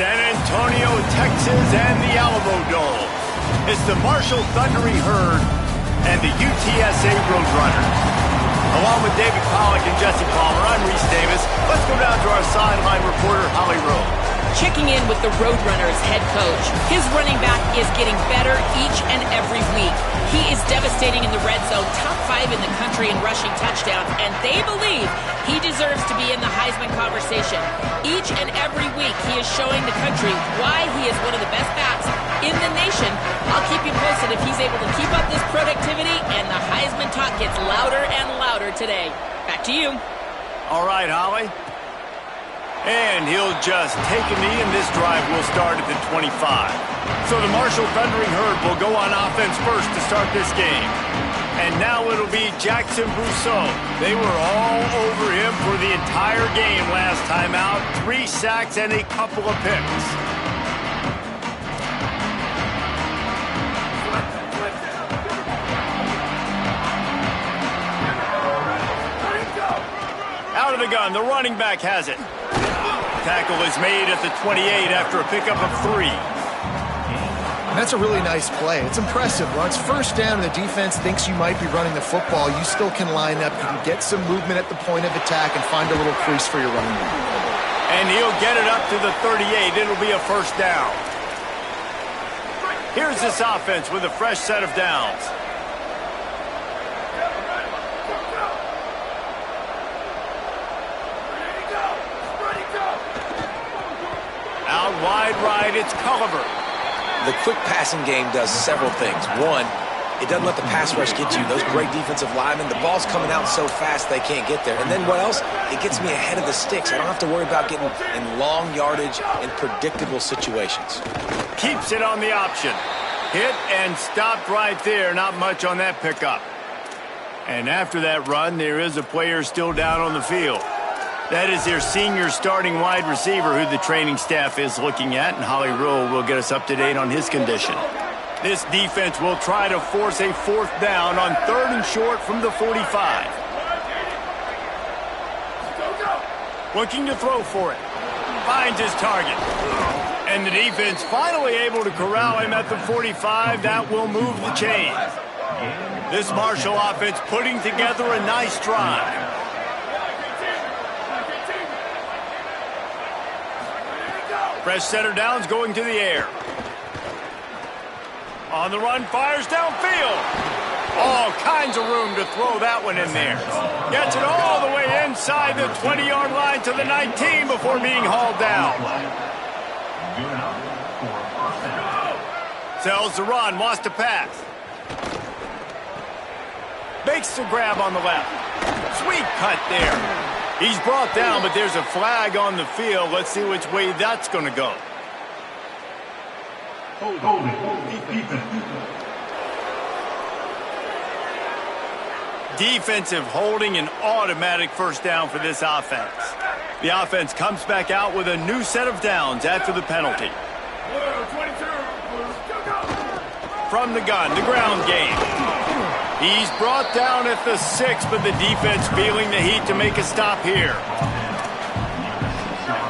San Antonio, Texas, and the Alamo Dome. It's the Marshall Thundering Herd and the UTSA Roadrunners. Along with David Pollack and Jesse Palmer, I'm Reese Davis. Let's go down to our sideline reporter, Holly Rowe. Checking in with the Roadrunners head coach. His running back is getting better each and every week. He is devastating in the red zone, top 5 in the country in rushing touchdowns, and they believe he deserves to be in the Heisman conversation. Each and every week, he is showing the country why he is one of the best backs in the nation. I'll keep you posted if he's able to keep up this productivity, and the Heisman talk gets louder and louder today. Back to you. All right, Holly. And he'll just take a knee, and this drive will start at the 25. So the Marshall Thundering Herd will go on offense first to start this game. And now it'll be Jackson Brousseau. They were all over him for the entire game last time out. 3 sacks and a couple of picks. Out of the gun, the running back has it. Tackle is made at the 28 after a pickup of 3. And that's a really nice play. It's impressive. When it's first down and the defense thinks you might be running the football, you still can line up. You can get some movement at the point of attack and find a little crease for your running back. And he'll get it up to the 38. It'll be a first down. Here's this offense with a fresh set of downs. Out wide right, it's Culliver. The quick passing game does several things. One, it doesn't let the pass rush get you. Those great defensive linemen, the ball's coming out so fast they can't get there. And then what else? It gets me ahead of the sticks. I don't have to worry about getting in long yardage and predictable situations. Keeps it on the option. Hit and stopped right there. Not much on that pickup. And after that run, there is a player still down on the field. That is their senior starting wide receiver who the training staff is looking at, and Holly Rowe will get us up to date on his condition. This defense will try to force a 4th down on 3rd and short from the 45. Looking to throw for it. Finds his target. And the defense finally able to corral him at the 45. That will move the chains. This Marshall offense putting together a nice drive. Fresh center downs going to the air. On the run, fires downfield. All kinds of room to throw that one in there. Gets it all the way inside the 20-yard line to the 19 before being hauled down. Sells the run, wants to pass. Makes the grab on the left. Sweet cut there. He's brought down, but there's a flag on the field. Let's see which way that's going to go. Defensive holding, an automatic first down for this offense. The offense comes back out with a new set of downs after the penalty. From the gun, the ground game. He's brought down at the 6, but the defense feeling the heat to make a stop here.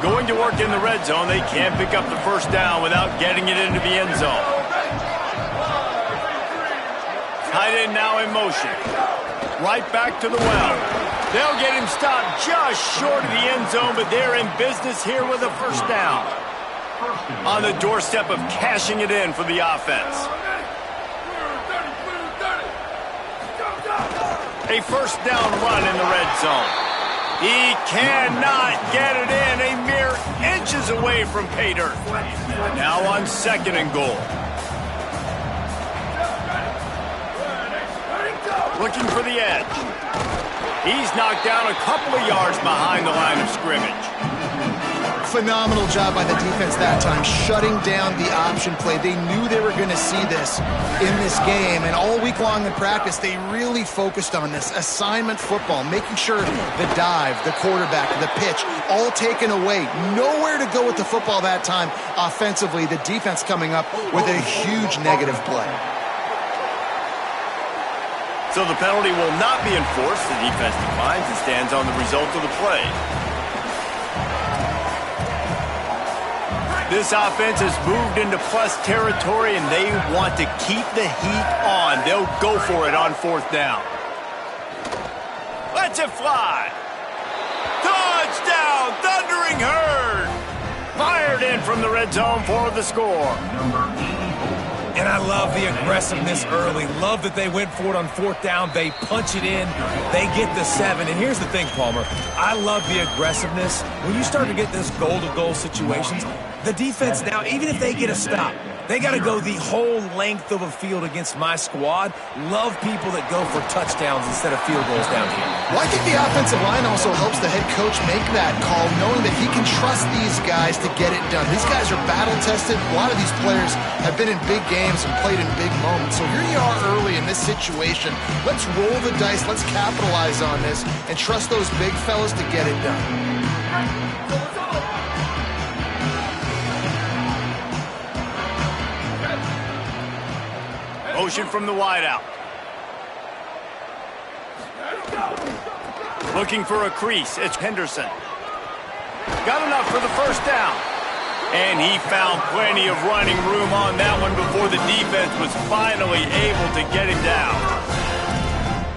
Going to work in the red zone. They can't pick up the first down without getting it into the end zone. Tight end now in motion. Right back to the well. They'll get him stopped just short of the end zone, but they're in business here with a first down. On the doorstep of cashing it in for the offense. A first down run in the red zone. He cannot get it in. A mere inches away from pay dirt. Now on 2nd and goal. Looking for the edge. He's knocked down a couple of yards behind the line of scrimmage. Phenomenal job by the defense that time, shutting down the option play. They knew they were going to see this in this game, and all week long in practice, they really focused on this assignment football, making sure the dive, the quarterback, the pitch, all taken away. Nowhere to go with the football that time offensively. The defense coming up with a huge negative play. So the penalty will not be enforced. The defense declines and stands on the result of the play. This offense has moved into plus territory, and they want to keep the heat on. They'll go for it on 4th down. Let's it fly. Touchdown, Thundering Herd. Fired in from the red zone for the score. And I love the aggressiveness early. Love that they went for it on 4th down. They punch it in. They get the 7. And here's the thing, Palmer. I love the aggressiveness. When you start to get those goal-to-goal situations, the defense now, even if they get a stop, they got to go the whole length of a field against my squad. Love people that go for touchdowns instead of field goals down here. Well, I think the offensive line also helps the head coach make that call, knowing that he can trust these guys to get it done. These guys are battle-tested. A lot of these players have been in big games and played in big moments. So here you are early in this situation. Let's roll the dice. Let's capitalize on this and trust those big fellas to get it done. Motion from the wideout. Looking for a crease. It's Henderson. Got enough for the 1st down. And he found plenty of running room on that one before the defense was finally able to get him down.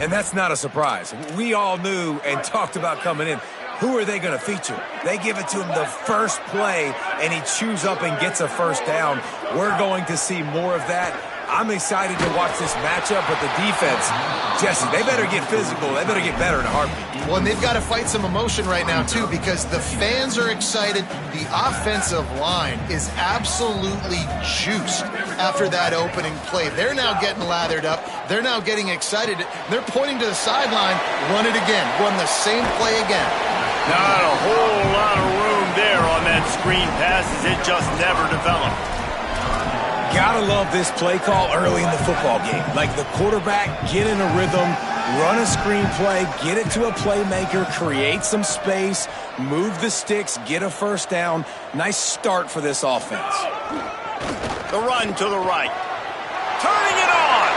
And that's not a surprise. We all knew and talked about coming in. Who are they going to feature? They give it to him the first play, and he chews up and gets a 1st down. We're going to see more of that. I'm excited to watch this matchup, but the defense, Jesse, they better get physical. They better get better in a heartbeat. Well, and they've got to fight some emotion right now, too, because the fans are excited. The offensive line is absolutely juiced after that opening play. They're now getting lathered up. They're now getting excited. They're pointing to the sideline. Run it again. Run the same play again. Not a whole lot of room there on that screen pass as it just never developed. Gotta love this play call early in the football game. Like the quarterback, get in a rhythm, run a screen play, get it to a playmaker, create some space, move the sticks, get a 1st down. Nice start for this offense. The run to the right. Turning it on.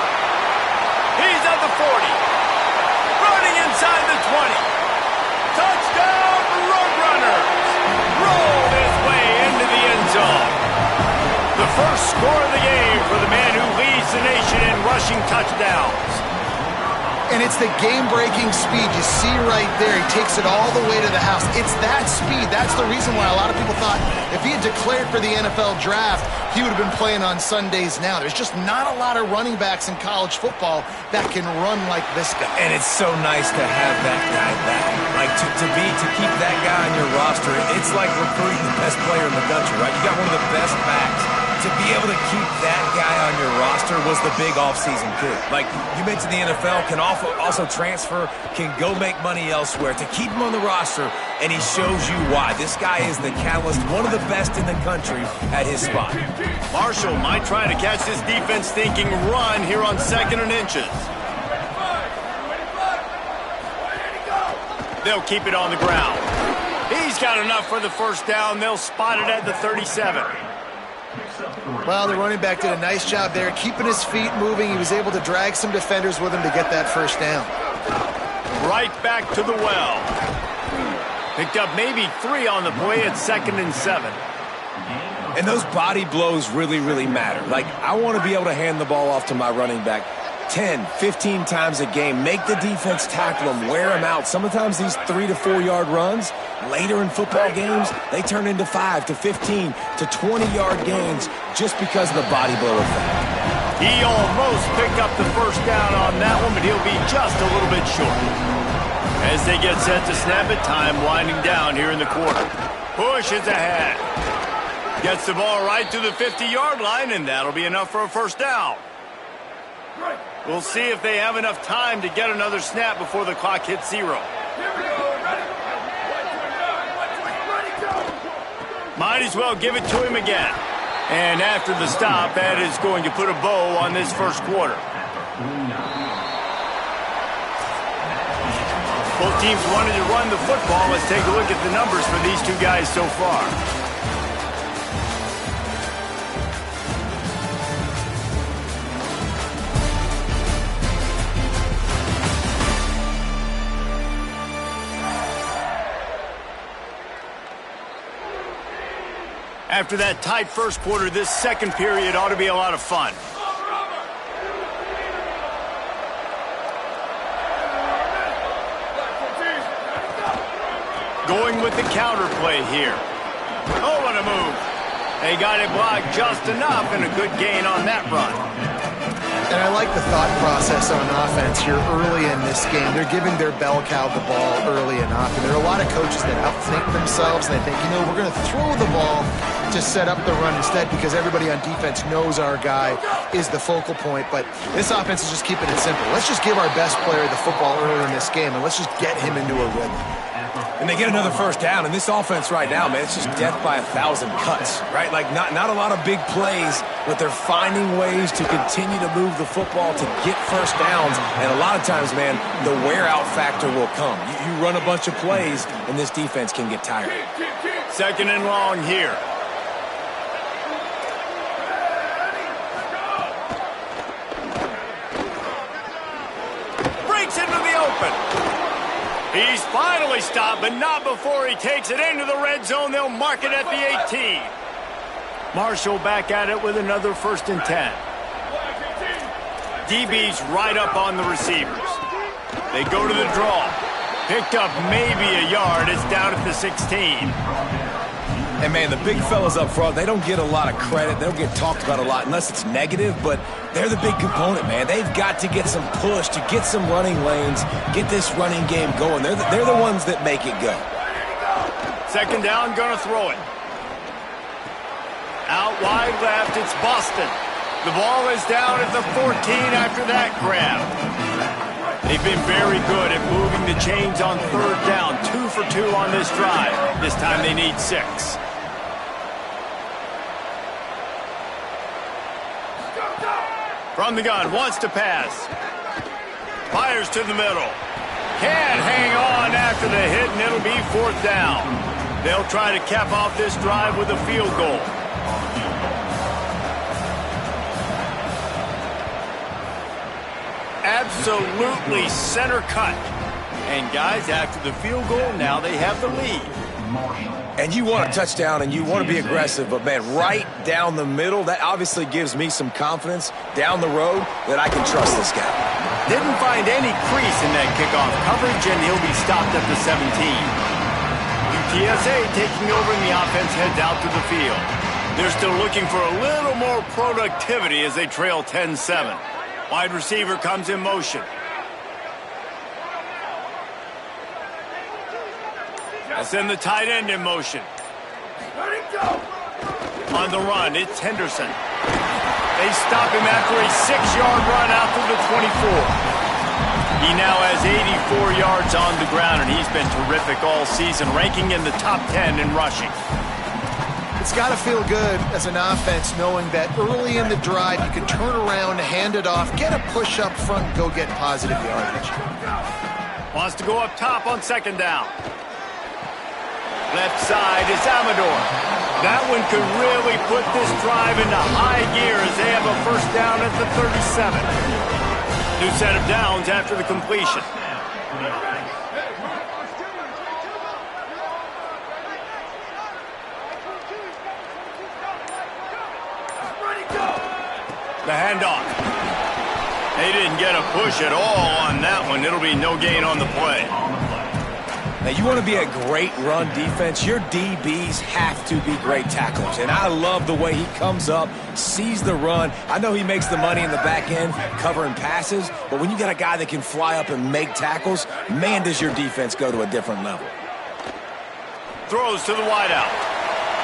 He's at the 40. Running inside the 20. Touchdown, Roadrunners. Roll his way into the end zone. The first score of the game for the man who leads the nation in rushing touchdowns. And it's the game-breaking speed. You see right there, he takes it all the way to the house. It's that speed. That's the reason why a lot of people thought if he had declared for the NFL draft, he would have been playing on Sundays now. There's just not a lot of running backs in college football that can run like this guy. And it's so nice to have that guy back. Like to keep that guy on your roster, it's like recruiting the best player in the country, right? You got one of the best backs. To be able to keep that guy on your roster was the big offseason coup. Like you mentioned, the NFL can also transfer, can go make money elsewhere. To keep him on the roster, and he shows you why. This guy is the catalyst, one of the best in the country at his spot. Marshall might try to catch this defense thinking run here on 2nd and inches. They'll keep it on the ground. He's got enough for the 1st down. They'll spot it at the 37. Well, the running back did a nice job there, keeping his feet moving. He was able to drag some defenders with him to get that 1st down. Right back to the well. Picked up maybe 3 on the play at 2nd and 7. And those body blows really, really matter. Like, I want to be able to hand the ball off to my running back 10, 15 times a game. Make the defense tackle them, wear them out. Sometimes these 3 to 4 yard runs, later in football games, they turn into 5 to 15 to 20-yard gains just because of the body blow effect. He almost picked up the 1st down on that one, but he'll be just a little bit short. As they get set to snap it, time winding down here in the quarter. Push is ahead. Gets the ball right to the 50-yard line, and that'll be enough for a 1st down. We'll see if they have enough time to get another snap before the clock hits 0. Might as well give it to him again. And after the stop, that is going to put a bow on this 1st quarter. Both teams wanted to run the football. Let's take a look at the numbers for these two guys so far. After that tight first quarter, this second period ought to be a lot of fun. Going with the counter play here. Oh, what a move. They got it blocked just enough, and a good gain on that run. And I like the thought process on offense here early in this game. They're giving their bell cow the ball early and often. There are a lot of coaches that outthink themselves, and they think, you know, we're going to throw the ball to set up the run instead because everybody on defense knows our guy is the focal point. But this offense is just keeping it simple. Let's just give our best player the football early in this game, and let's just get him into a rhythm. And they get another first down. And this offense right now, man, it's just death by 1,000 cuts, right? Like not a lot of big plays, but they're finding ways to continue to move the football to get first downs. And a lot of times, man, the wear-out factor will come. You run a bunch of plays, and this defense can get tired. Second and long here. Breaks into the open. He's finally stopped, but not before he takes it into the red zone. They'll mark it at the 18. Marshall back at it with another 1st and 10. DB's right up on the receivers. They go to the draw. Picked up maybe a yard. It's down at the 16. And, man, the big fellas up front, they don't get a lot of credit. They don't get talked about a lot unless it's negative, but they're the big component, man. They've got to get some push, to get some running lanes, get this running game going. They're the ones that make it go. Second down, gonna throw it. Out wide left, it's Boston. The ball is down at the 14 after that grab. They've been very good at moving the chains on third down. 2 for 2 on this drive. This time they need 6. From the gun, wants to pass. Fires to the middle. Can't hang on after the hit, and it'll be 4th down. They'll try to cap off this drive with a field goal. Absolutely center cut. And guys, after the field goal, now they have the lead. And you want a touchdown and you want to be aggressive, but, man, right down the middle, that obviously gives me some confidence down the road that I can trust this guy. Didn't find any crease in that kickoff coverage, and he'll be stopped at the 17. UTSA taking over, and the offense heads out to the field. They're still looking for a little more productivity as they trail 10-7. Wide receiver comes in motion. That's in the tight end in motion. On the run, it's Henderson. They stop him after a 6-yard run out to the 24. He now has 84 yards on the ground, and he's been terrific all season, ranking in the top 10 in rushing. It's got to feel good as an offense knowing that early in the drive you can turn around, hand it off, get a push up front, and go get positive yardage. Wants to go up top on second down. Left side is Amador. That one could really put this drive into high gear as they have a first down at the 37. New set of downs after the completion. The handoff. They didn't get a push at all on that one. It'll be no gain on the play. Now, you want to be a great run defense, your DBs have to be great tacklers. And I love the way he comes up, sees the run. I know he makes the money in the back end covering passes, but when you got a guy that can fly up and make tackles, man, does your defense go to a different level. Throws to the wideout.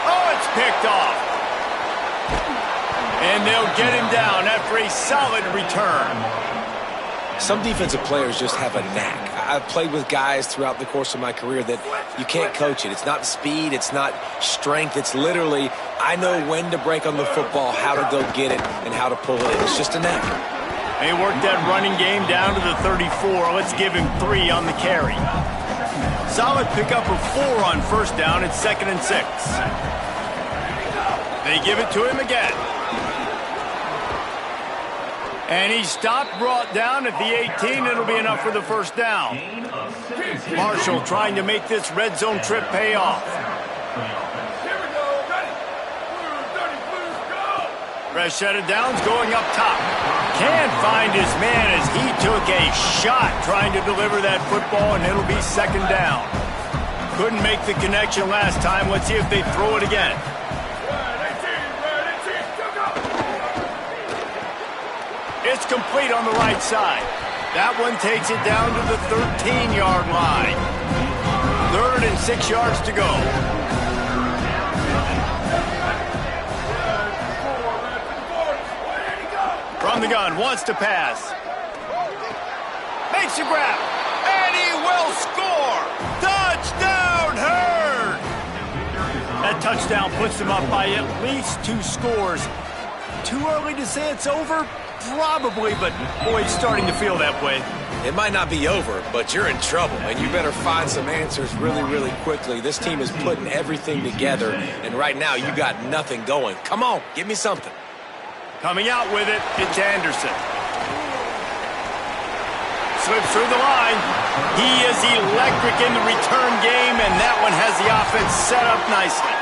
Oh, it's picked off. And they'll get him down after a solid return. Some defensive players just have a knack. I've played with guys throughout the course of my career that you can't coach it. It's not speed. It's not strength. It's literally, I know when to break on the football, how to go get it, and how to pull it in. It's just a knack. They worked that running game down to the 34. Let's give him 3 on the carry. Solid pickup of 4 on first down. It's 2nd and 6. They give it to him again. And he stopped, brought down at the 18. It'll be enough for the first down. Marshall trying to make this red zone trip pay off. Fresh set of downs going up top. Can't find his man as he took a shot trying to deliver that football, and it'll be second down. Couldn't make the connection last time. Let's see if they throw it again. It's complete on the right side. That one takes it down to the 13-yard line. 3rd and 6 yards to go. From the gun, wants to pass. Makes a grab, and he will score! Touchdown, Herd! That touchdown puts them up by at least 2 scores. Too early to say it's over? Probably, but boy, it's starting to feel that way. It might not be over, but you're in trouble, and you better find some answers really, really quickly. This team is putting everything together, and right now you got nothing going. Come on, give me something. Coming out with it, it's Anderson. Slips through the line. He is electric in the return game, and that one has the offense set up nicely.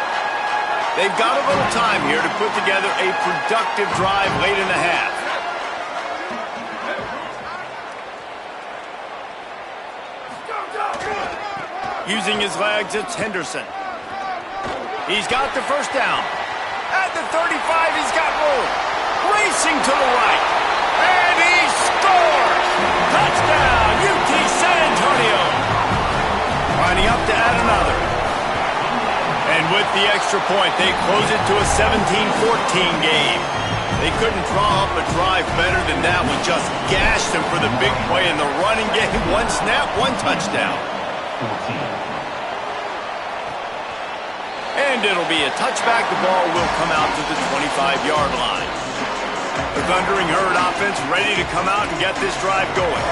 They've got a little time here to put together a productive drive late in the half. Using his legs, it's Henderson. He's got the first down. At the 35, he's got room. Racing to the right. And he scores! Touchdown, UT San Antonio. Lining up to add another. And with the extra point, they close it to a 17-14 game. They couldn't draw up a drive better than that one. Just gashed them for the big play in the running game. 1 snap, 1 touchdown. And it'll be a touchback. The ball will come out to the 25-yard line. The Thundering Herd offense ready to come out and get this drive going.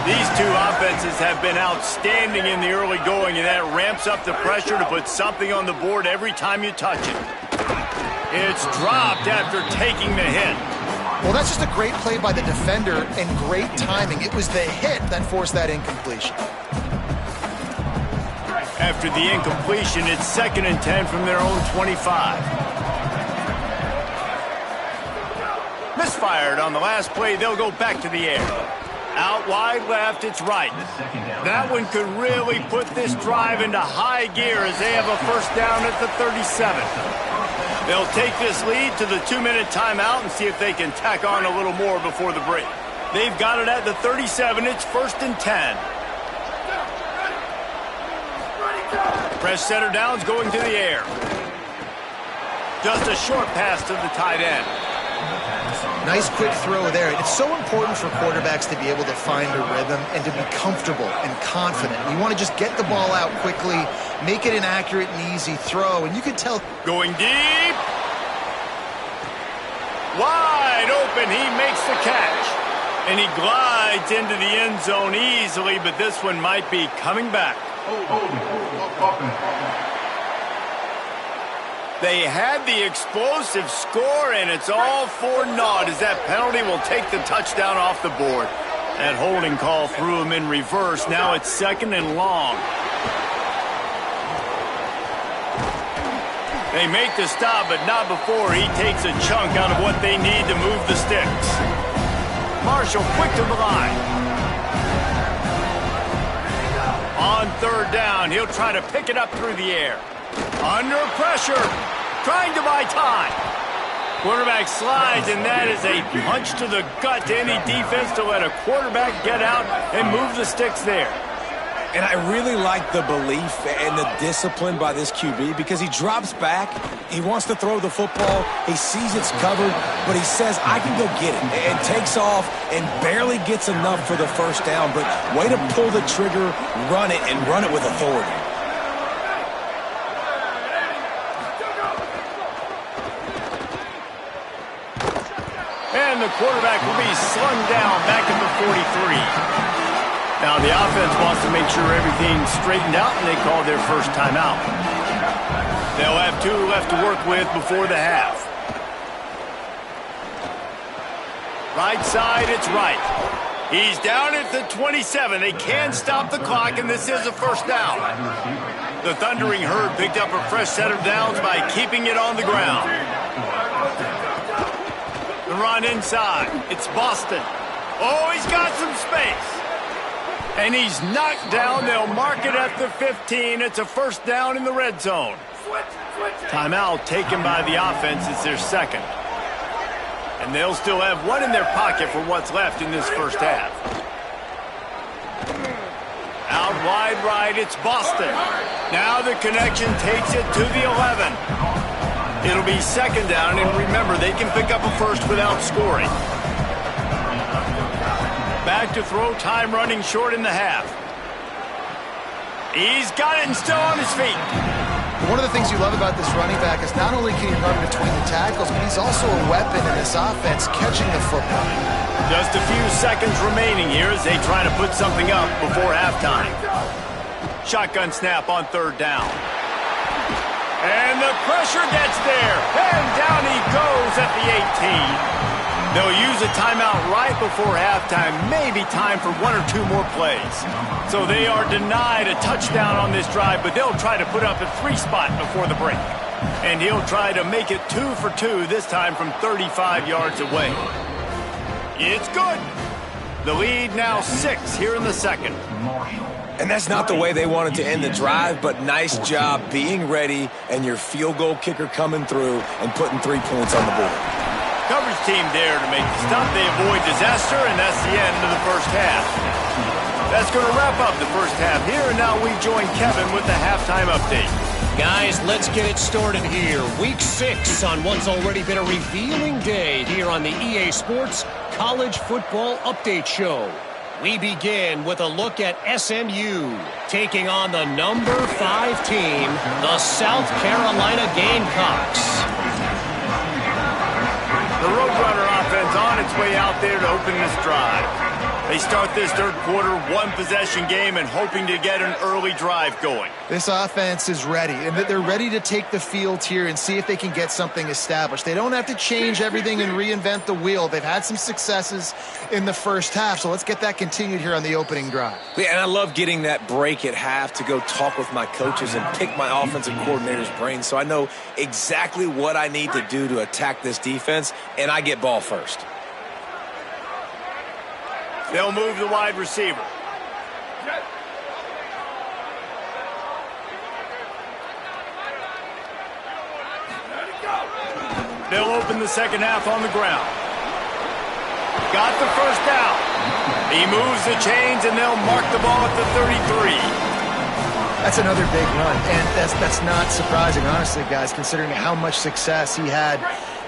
These two offenses have been outstanding in the early going, and that ramps up the pressure to put something on the board every time you touch it. It's dropped after taking the hit. Well, that's just a great play by the defender and great timing. It was the hit that forced that incompletion. After the incompletion, it's 2nd and 10 from their own 25. Misfired on the last play. They'll go back to the air. Out wide left, it's right. That one could really put this drive into high gear as they have a first down at the 37. They'll take this lead to the 2-minute timeout and see if they can tack on a little more before the break. They've got it at the 37. It's 1st and 10. Fresh setter downs going to the air. Just a short pass to the tight end. Nice quick throw there. It's so important for quarterbacks to be able to find a rhythm and to be comfortable and confident. You want to just get the ball out quickly, make it an accurate and easy throw, and you can tell. Going deep. Wide open. He makes the catch. And he glides into the end zone easily, but this one might be coming back. They had the explosive score, and it's all for naught as that penalty will take the touchdown off the board. That holding call threw him in reverse. Now it's 2nd and long. They make the stop, but not before he takes a chunk out of what they need to move the sticks. Marshall quick to the line. On 3rd down, he'll try to pick it up through the air. Under pressure, trying to buy time. Quarterback slides, and that is a punch to the gut to any defense to let a quarterback get out and move the sticks there. And I really like the belief and the discipline by this QB because he drops back, he wants to throw the football, he sees it's covered, but he says, I can go get it, and takes off and barely gets enough for the first down, but way to pull the trigger, run it, and run it with authority. And the quarterback will be slung down back at the 43. Now the offense wants to make sure everything's straightened out, and they call their first timeout. They'll have 2 left to work with before the half. Right side, it's right. He's down at the 27. They can stop the clock, and this is a first down. The Thundering Herd picked up a fresh set of downs by keeping it on the ground. run inside. It's Boston. Oh, he's got some space. And he's knocked down. They'll mark it at the 15. It's a first down in the red zone. Timeout taken by the offense. It's their second. And they'll still have one in their pocket for what's left in this first half. Out wide right, it's Boston. Now the connection takes it to the 11. It'll be second down, and remember, they can pick up a first without scoring. Back to throw, time running short in the half. He's got it and still on his feet. One of the things you love about this running back is not only can he run between the tackles, but he's also a weapon in this offense catching the football. Just a few seconds remaining here as they try to put something up before halftime. Shotgun snap on third down. And the pressure gets there. And down he goes at the 18. They'll use a timeout right before halftime. Maybe time for one or two more plays. So they are denied a touchdown on this drive, but they'll try to put up a 3 spot before the break. And he'll try to make it 2 for 2, this time from 35 yards away. It's good. The lead now 6 here in the second. And that's not the way they wanted to end the drive, but nice job being ready and your field goal kicker coming through and putting 3 points on the board. Coverage team there to make the stop. They avoid disaster, and that's the end of the first half. That's going to wrap up the first half here, and now we join Kevin with the halftime update. Guys, let's get it started here. Week 6 on what's already been a revealing day here on the EA Sports College Football Update Show. We begin with a look at SMU taking on the number 5 team, the South Carolina Gamecocks. The Roadrunner offense on its way out there to open this drive. They start this third quarter one-possession game and hoping to get an early drive going. This offense is ready, and they're ready to take the field here and see if they can get something established. They don't have to change everything and reinvent the wheel. They've had some successes in the first half, so let's get that continued here on the opening drive. Yeah, and I love getting that break at half to go talk with my coaches and pick my offensive coordinator's brain so I know exactly what I need to do to attack this defense, and I get ball first. They'll move the wide receiver. They'll open the second half on the ground. Got the first down. He moves the chains, and they'll mark the ball at the 33. That's another big run, and that's not surprising, honestly, guys, considering how much success he had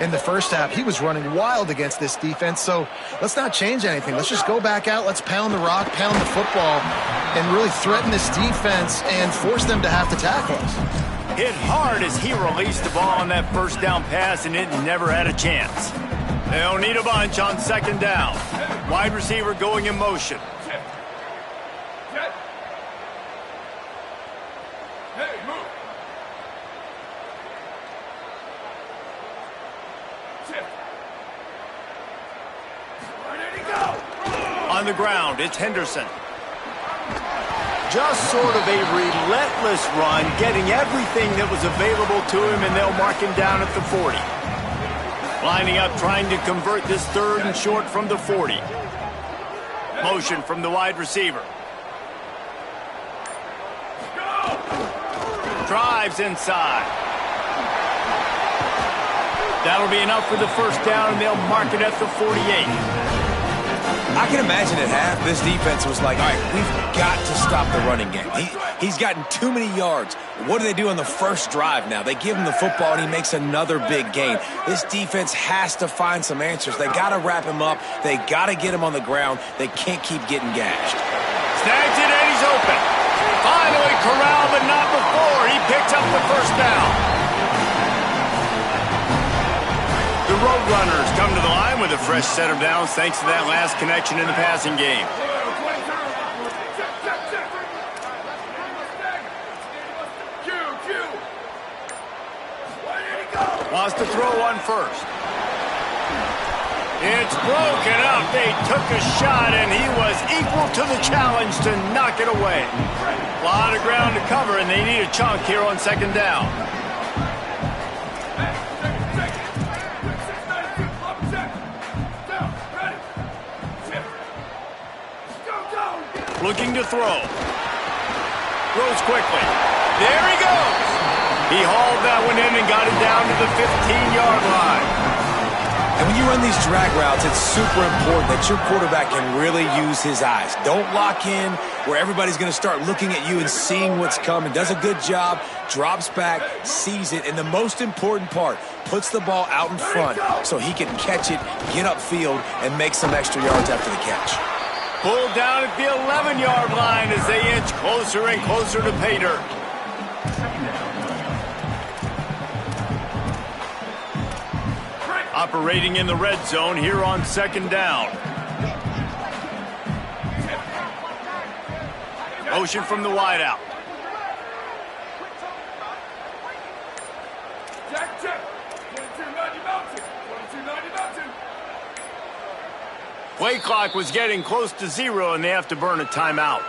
in the first half. He was running wild against this defense, so let's not change anything. Let's just go back out, let's pound the rock, pound the football, and really threaten this defense and force them to have to tackle us. Hit hard as he released the ball on that first down pass, and it never had a chance. They'll need a bunch on second down. Wide receiver going in motion. On the ground, it's Henderson. Just sort of a relentless run, getting everything that was available to him, and they'll mark him down at the 40. Lining up, trying to convert this third and short from the 40. Motion from the wide receiver. Drives inside. That'll be enough for the first down, and they'll mark it at the 48. I can imagine at half, this defense was like, all right, we've got to stop the running game. He's gotten too many yards. What do they do on the first drive now? They give him the football, and he makes another big gain. This defense has to find some answers. They got to wrap him up. They got to get him on the ground. They can't keep getting gashed. Snags it, and he's open. Finally corralled, but not before. He picks up the first down. The Roadrunners come to the line with a fresh set of downs thanks to that last connection in the passing game. Wants to throw on first. It's broken up. They took a shot, and he was equal to the challenge to knock it away. A lot of ground to cover, and they need a chunk here on second down. Looking to throw. Throws quickly. There he goes. He hauled that one in and got it down to the 15-yard line. And when you run these drag routes, it's super important that your quarterback can really use his eyes. Don't lock in where everybody's going to start looking at you and seeing what's coming. Does a good job, drops back, sees it, and the most important part, puts the ball out in front so he can catch it, get upfield, and make some extra yards after the catch. Pulled down at the 11-yard line as they inch closer and closer to pay dirt. Operating in the red zone here on second down. Motion from the wideout. Play clock was getting close to 0, and they have to burn a timeout.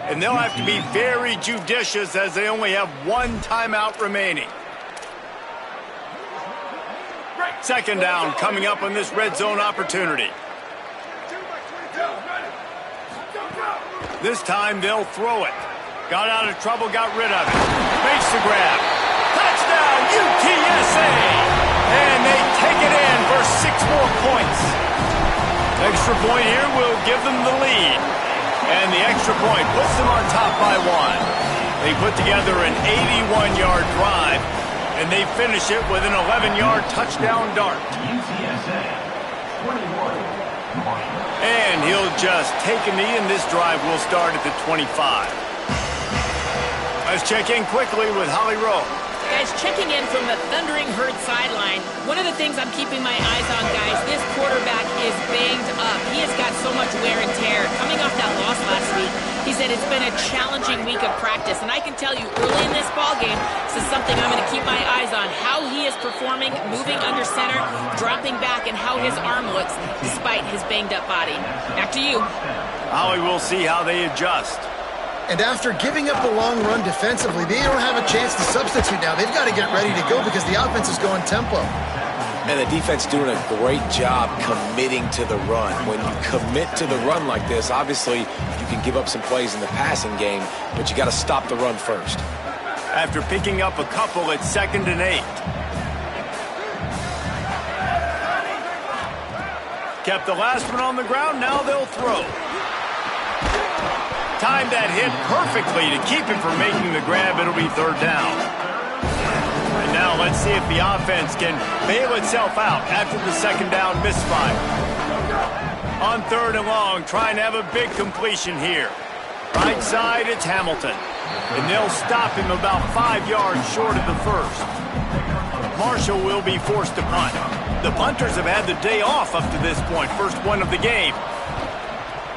And they'll have to be very judicious as they only have 1 timeout remaining. Second down coming up on this red zone opportunity. This time they'll throw it. Got out of trouble, got rid of it. Makes the grab. Touchdown, UTSA! And they take it in for 6 more points. Extra point here will give them the lead. And the extra point puts them on top by 1. They put together an 81-yard drive. And they finish it with an 11-yard touchdown dart. And he'll just take a knee, and this drive will start at the 25. Let's check in quickly with Holly Rowe. Guys, checking in from the Thundering Herd sideline. One of the things I'm keeping my eyes on, guys, this quarterback is banged up. He has got so much wear and tear. Coming off that loss last week, he said it's been a challenging week of practice. And I can tell you, early in this ballgame, this is something I'm going to keep my eyes on. How he is performing, moving under center, dropping back, and how his arm looks despite his banged-up body. Back to you. Holly, we'll see how they adjust. And after giving up the long run defensively, they don't have a chance to substitute now. They've got to get ready to go because the offense is going tempo. And the defense doing a great job committing to the run. When you commit to the run like this, obviously you can give up some plays in the passing game, but you got to stop the run first. After picking up a couple, it's 2nd and 8. Kept the last one on the ground, now they'll throw. Timed that hit perfectly to keep him from making the grab. It'll be 3rd down. And now let's see if the offense can bail itself out after the 2nd down misfire. On 3rd and long, trying to have a big completion here. Right side, it's Hamilton. And they'll stop him about 5 yards short of the 1st. Marshall will be forced to punt. The punters have had the day off up to this point. First one of the game.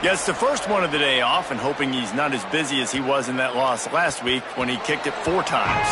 Gets the first one of the day off, and hoping he's not as busy as he was in that loss last week when he kicked it 4 times.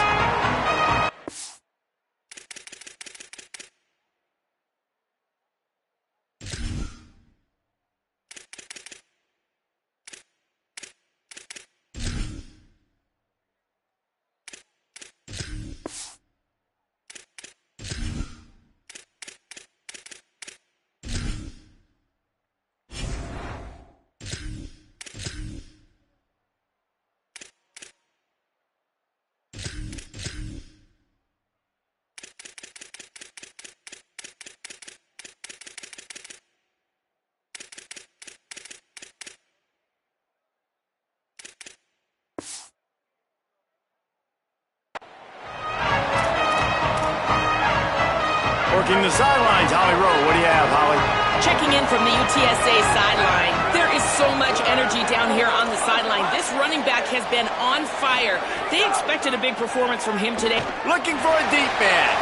Working the sidelines, Holly Rowe. What do you have, Holly? Checking in from the UTSA sideline. There is so much energy down here on the sideline. This running back has been on fire. They expected a big performance from him today. Looking for a deep man.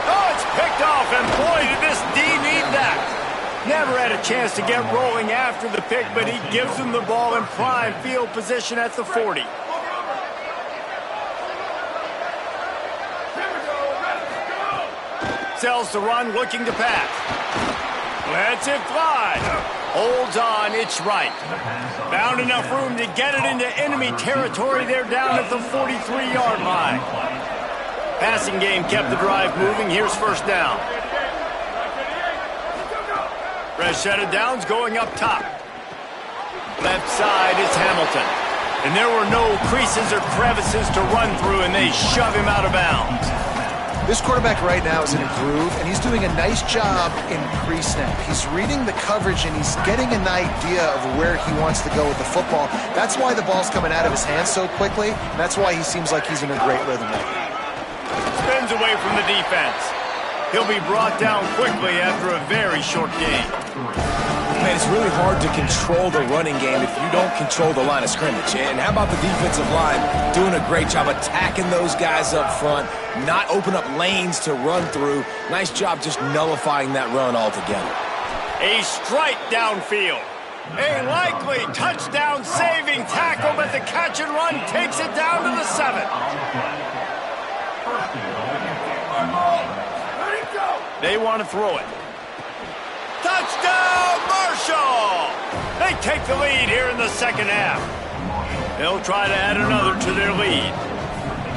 Oh, it's picked off, and boy, did this D need that. Never had a chance to get rolling after the pick, but he gives them the ball in prime field position at the 40. Sells the run, looking to pass. Lets it fly. Holds on, it's right. Found enough room to get it into enemy territory. They're down at the 43-yard line. Passing game kept the drive moving. Here's 1st down. Fresh set of downs going up top. Left side is Hamilton. And there were no creases or crevices to run through, and they shove him out of bounds. This quarterback right now is in a groove, and he's doing a nice job in pre-snap. He's reading the coverage, and he's getting an idea of where he wants to go with the football. That's why the ball's coming out of his hands so quickly, and that's why he seems like he's in a great rhythm right now. Spins away from the defense. He'll be brought down quickly after a very short game. Man, it's really hard to control the running game if you don't control the line of scrimmage. And how about the defensive line doing a great job attacking those guys up front, not open up lanes to run through. Nice job just nullifying that run altogether. A strike downfield. A likely touchdown-saving tackle, but the catch and run takes it down to the 7. They want to throw it. Touchdown, Marshall! They take the lead here in the second half. They'll try to add another to their lead.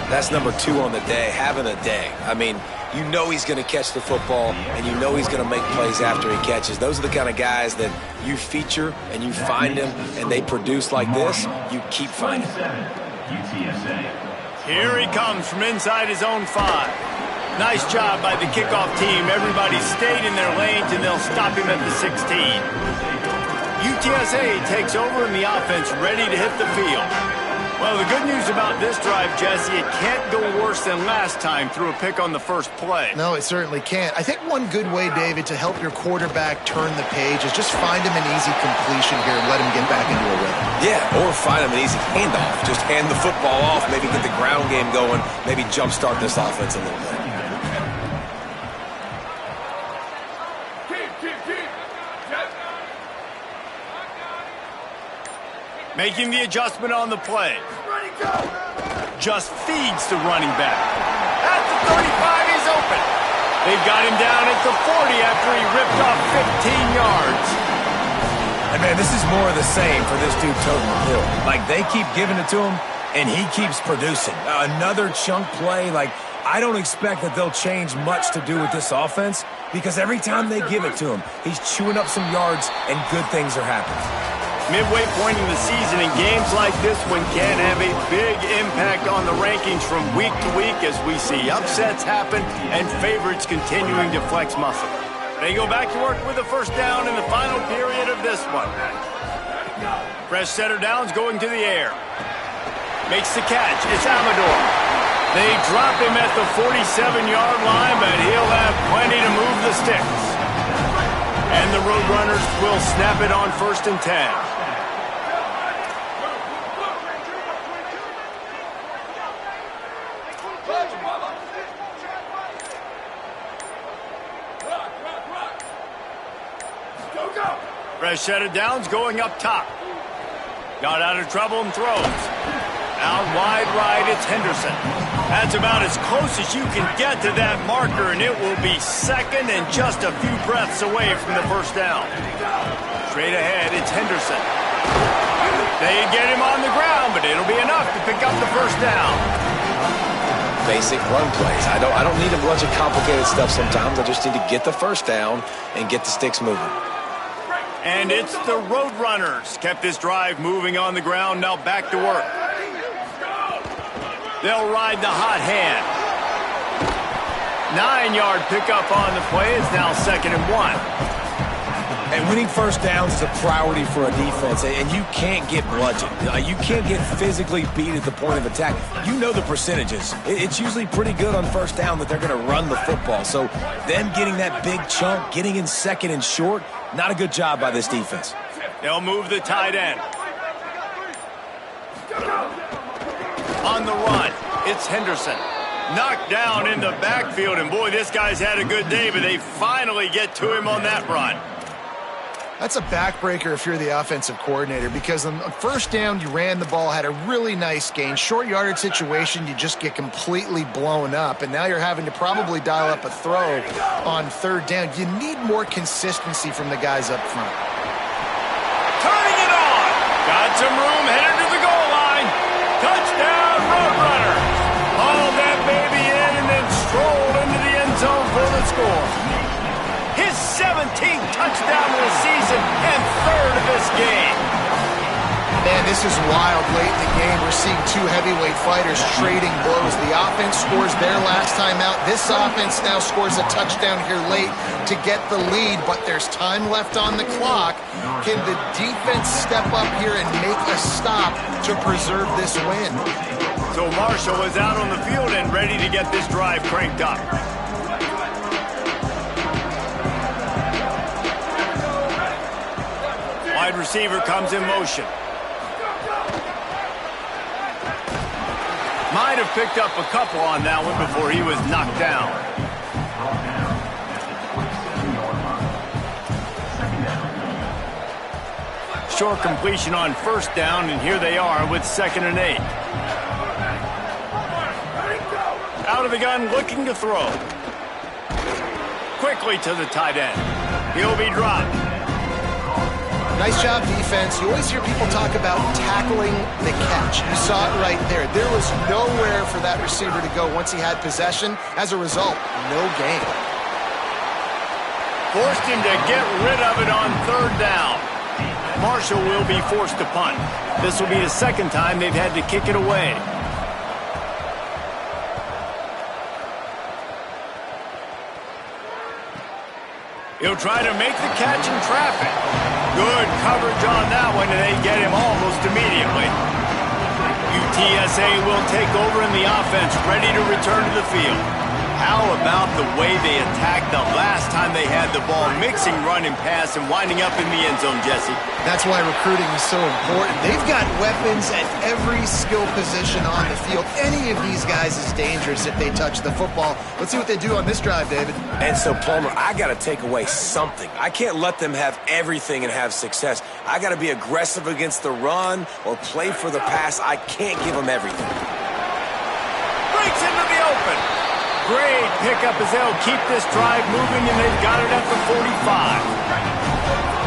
That's number 2 on the day, having a day. I mean, you know he's going to catch the football, and you know he's going to make plays after he catches. Those are the kind of guys that you feature, and you find them, and they produce like this, you keep finding them. UTSA. Here he comes from inside his own 5. Nice job by the kickoff team. Everybody stayed in their lanes, and they'll stop him at the 16. UTSA takes over in the offense, ready to hit the field. Well, the good news about this drive, Jesse, it can't go worse than last time through a pick on the first play. No, it certainly can't. I think one good way, David, to help your quarterback turn the page is just find him an easy completion here and let him get back into a rhythm. Yeah, or find him an easy handoff. Just hand the football off, maybe get the ground game going, maybe jumpstart this offense a little bit. Making the adjustment on the play. Just feeds the running back. At the 35, he's open. They've got him down at the 40 after he ripped off 15 yards. And man, this is more of the same for this dude toting the hill. Like, they keep giving it to him, and he keeps producing. Another chunk play. Like, I don't expect that they'll change much to do with this offense, because every time they give it to him, he's chewing up some yards, and good things are happening. Midway point in the season, and games like this one can have a big impact on the rankings from week to week as we see upsets happen and favorites continuing to flex muscle. They go back to work with a first down in the final period of this one. Fresh setter downs going to the air. Makes the catch. It's Amador. They drop him at the 47-yard line, but he'll have plenty to move the sticks. And the Roadrunners will snap it on 1st and 10. Fresh set of downs going up top. Got out of trouble and throws. Out wide right, it's Henderson. That's about as close as you can get to that marker, and it will be second and just a few breaths away from the first down. Straight ahead, it's Henderson. They get him on the ground, but it'll be enough to pick up the first down. Basic run plays. I don't need a bunch of complicated stuff sometimes. I just need to get the first down and get the sticks moving. And it's the Roadrunners. Kept this drive moving on the ground, now back to work. They'll ride the hot hand. 9-yard pickup on the play. It's now 2nd and 1. And winning first downs is a priority for a defense, and you can't get bludgeoned. You can't get physically beat at the point of attack. You know the percentages. It's usually pretty good on first down that they're going to run the football. So them getting that big chunk, getting in 2nd and short, not a good job by this defense. They'll move the tight end. On the run, it's Henderson. Knocked down in the backfield, and boy, this guy's had a good day, but they finally get to him on that run. That's a backbreaker if you're the offensive coordinator, because on first down, you ran the ball, had a really nice gain. Short yardage situation, you just get completely blown up, and now you're having to probably dial up a throw on 3rd down. You need more consistency from the guys up front. Turning it on. Got some room, headed to the goal line. Touchdown, Roadrunners. Hauled that baby in and then strolled into the end zone for the score. His 17th touchdown of the season and 3rd of this game. Man, this is wild late in the game. We're seeing two heavyweight fighters trading blows. The offense scores their last time out. This offense now scores a touchdown here late to get the lead, but there's time left on the clock. Can the defense step up here and make a stop to preserve this win? So Marshall is out on the field and ready to get this drive cranked up. Wide receiver comes in motion. Might have picked up a couple on that one before he was knocked down. Short completion on first down, and here they are with 2nd and 8. Out of the gun, looking to throw. Quickly to the tight end. He'll be dropped. Nice job, defense. You always hear people talk about tackling the catch. You saw it right there. There was nowhere for that receiver to go once he had possession. As a result, no gain. Forced him to get rid of it on 3rd down. Marshall will be forced to punt. This will be the 2nd time they've had to kick it away. He'll try to make the catch in traffic. Good coverage on that one, and they get him almost immediately. UTSA will take over in the offense, ready to return to the field. How about the way they attacked the last time they had the ball, mixing run and pass and winding up in the end zone, Jesse? That's why recruiting is so important. They've got weapons at every skill position on the field. Any of these guys is dangerous if they touch the football. Let's see what they do on this drive, David. And so, Palmer, I got to take away something. I can't let them have everything and have success. I got to be aggressive against the run or play for the pass. I can't give them everything. Breaks into the open. Great pickup as they'll keep this drive moving, and they've got it at the 45.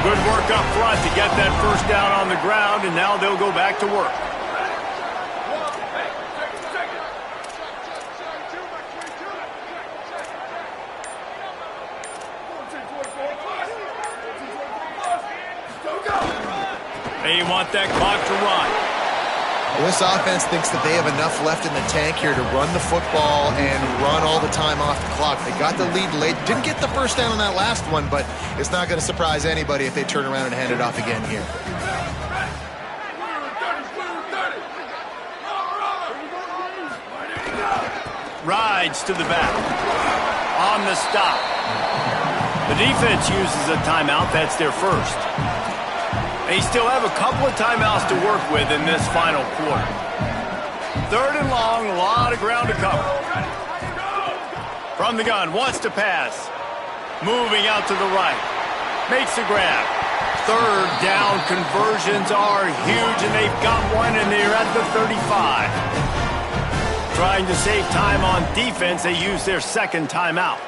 Good work up front to get that first down on the ground, and now they'll go back to work. They want that clock to run. Well, this offense thinks that they have enough left in the tank here to run the football and run all the time off the clock. They got the lead late. Didn't get the first down on that last one, but it's not going to surprise anybody if they turn around and hand it off again here. Rides to the back. On the stop. The defense uses a timeout. That's their first. They still have a couple of timeouts to work with in this final quarter. 3rd and long, a lot of ground to cover. From the gun, wants to pass. Moving out to the right. Makes the grab. 3rd down conversions are huge, and they've got one, and they're at the 35. Trying to save time on defense, they use their 2nd timeout.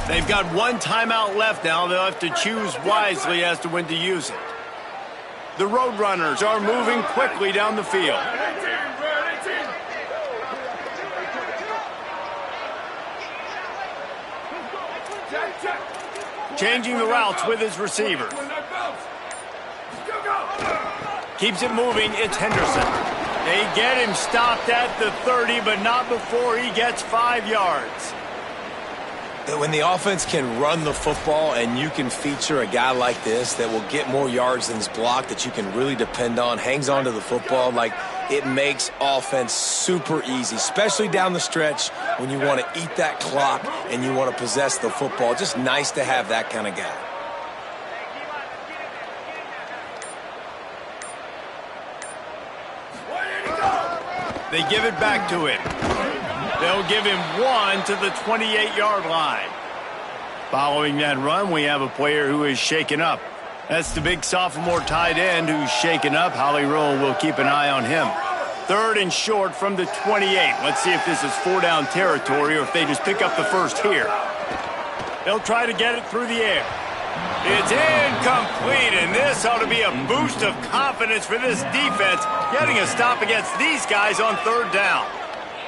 They've got one timeout left now. They'll have to choose wisely as to when to use it. The Roadrunners are moving quickly down the field. Changing the routes with his receivers. Keeps it moving. It's Henderson. They get him stopped at the 30, but not before he gets 5 yards. When the offense can run the football and you can feature a guy like this that will get more yards than his block, that you can really depend on, hangs on to the football, like, it makes offense super easy, especially down the stretch when you want to eat that clock and you want to possess the football. Just nice to have that kind of guy. They give it back to him. They'll give him one to the 28-yard line. Following that run, we have a player who is shaken up. That's the big sophomore tight end who's shaken up. Holly Rowe will keep an eye on him. 3rd and short from the 28. Let's see if this is 4-down territory or if they just pick up the first here. They'll try to get it through the air. It's incomplete, and this ought to be a boost of confidence for this defense, getting a stop against these guys on 3rd down.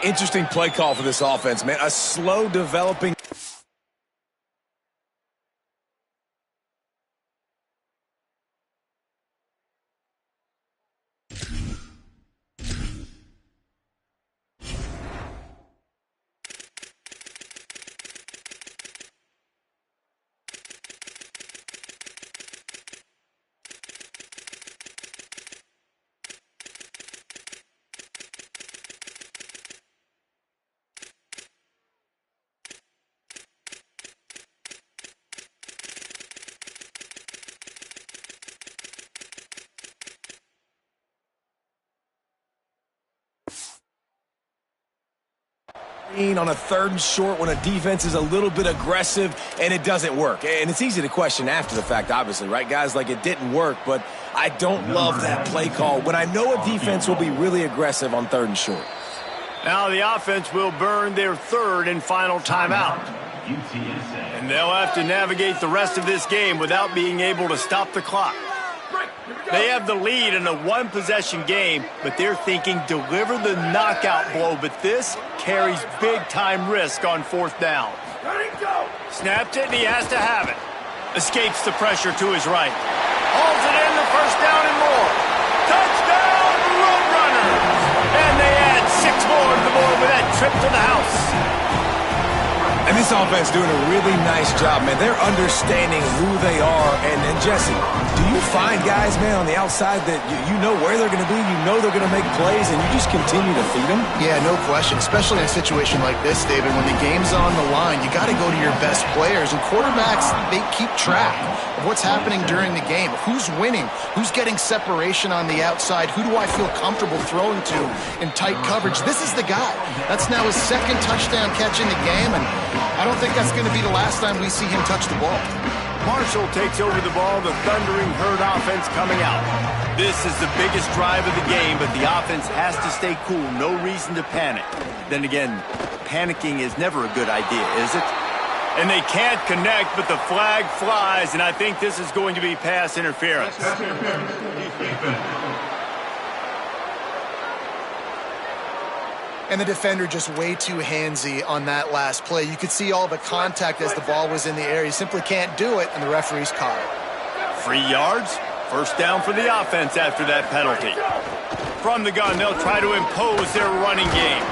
Interesting play call for this offense, man. A slow developing on a 3rd and short when a defense is a little bit aggressive and it doesn't work. And it's easy to question after the fact, obviously, right, guys? Like, it didn't work, but I don't love that play call when I know a defense will be really aggressive on 3rd and short. Now the offense will burn their 3rd and final timeout. And they'll have to navigate the rest of this game without being able to stop the clock. They have the lead in a 1-possession game, but they're thinking deliver the knockout blow, but this carries big-time risk on 4th down. Snapped it, and he has to have it. Escapes the pressure to his right. Hauls it in, the 1st down and more. Touchdown, Roadrunners! And they add 6 more to the board with that trip to the house. And this offense doing a really nice job, man. They're understanding who they are. And Jesse, do you find guys, man, on the outside that you know where they're going to be, you know they're going to make plays, and you just continue to feed them? Yeah, no question, especially in a situation like this, David. When the game's on the line, you got to go to your best players. And quarterbacks, they keep track of what's happening during the game. Who's winning? Who's getting separation on the outside? Who do I feel comfortable throwing to in tight coverage? This is the guy. That's now his 2nd touchdown catch in the game, and I don't think that's going to be the last time we see him touch the ball. Marshall takes over the ball, the Thundering Herd offense coming out. This is the biggest drive of the game, but the offense has to stay cool. No reason to panic. Then again, panicking is never a good idea, is it? And they can't connect, but the flag flies, and I think this is going to be pass interference. And the defender just way too handsy on that last play. You could see all the contact as the ball was in the air. He simply can't do it, and the referee's caught it. 3 yards, 1st down for the offense after that penalty. From the gun, they'll try to impose their running game.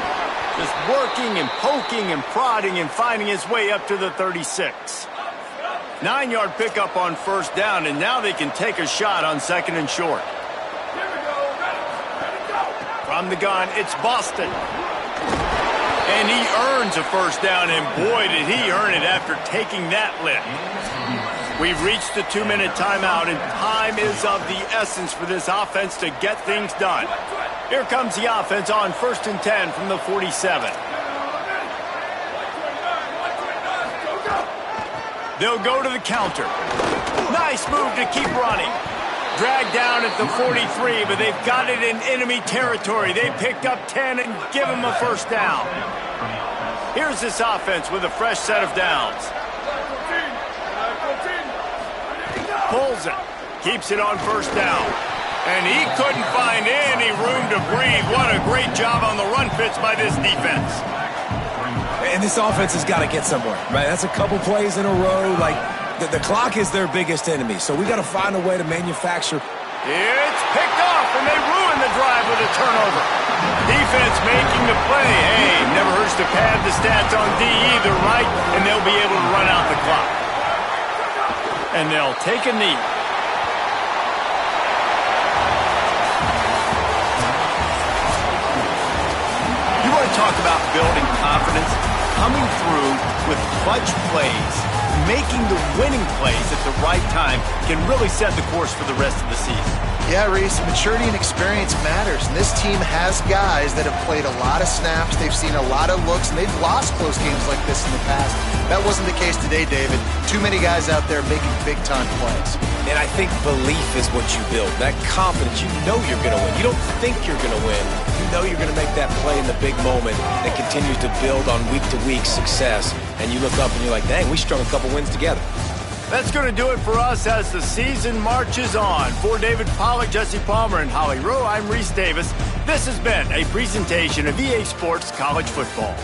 Just working and poking and prodding and finding his way up to the 36. 9-yard pickup on 1st down, and now they can take a shot on 2nd and short. From the gun, it's Boston. And he earns a 1st down, and boy, did he earn it after taking that lift. We've reached the 2-minute timeout, and time is of the essence for this offense to get things done. Here comes the offense on 1st and 10 from the 47. They'll go to the counter. Nice move to keep running. Dragged down at the 43, but they've got it in enemy territory. They picked up 10 and give him a 1st down. Here's this offense with a fresh set of downs. Pulls it. Keeps it on 1st down. And he couldn't find any room to breathe. What a great job on the run fits by this defense. And this offense has got to get somewhere, right? That's a couple plays in a row. Like, the clock is their biggest enemy, so we got to find a way to manufacture. It's picked off, and they ruin the drive with a turnover. Defense making the play. Hey, never hurts to pad the stats on D either, right? And they'll be able to run out the clock. And they'll take a knee. You want to talk about building confidence? Coming through with clutch plays, making the winning plays at the right time can really set the course for the rest of the season. Yeah, Reese, maturity and experience matters. And this team has guys that have played a lot of snaps. They've seen a lot of looks, and they've lost close games like this in the past. That wasn't the case today, David. Too many guys out there making big-time plays. And I think belief is what you build. That confidence, you know you're going to win. You don't think you're going to win. You know you're going to make that play in the big moment that continues to build on week-to-week success. And you look up and you're like, dang, we strung a couple wins together. That's going to do it for us as the season marches on. For David Pollack, Jesse Palmer, and Holly Rowe, I'm Reese Davis. This has been a presentation of EA Sports College Football.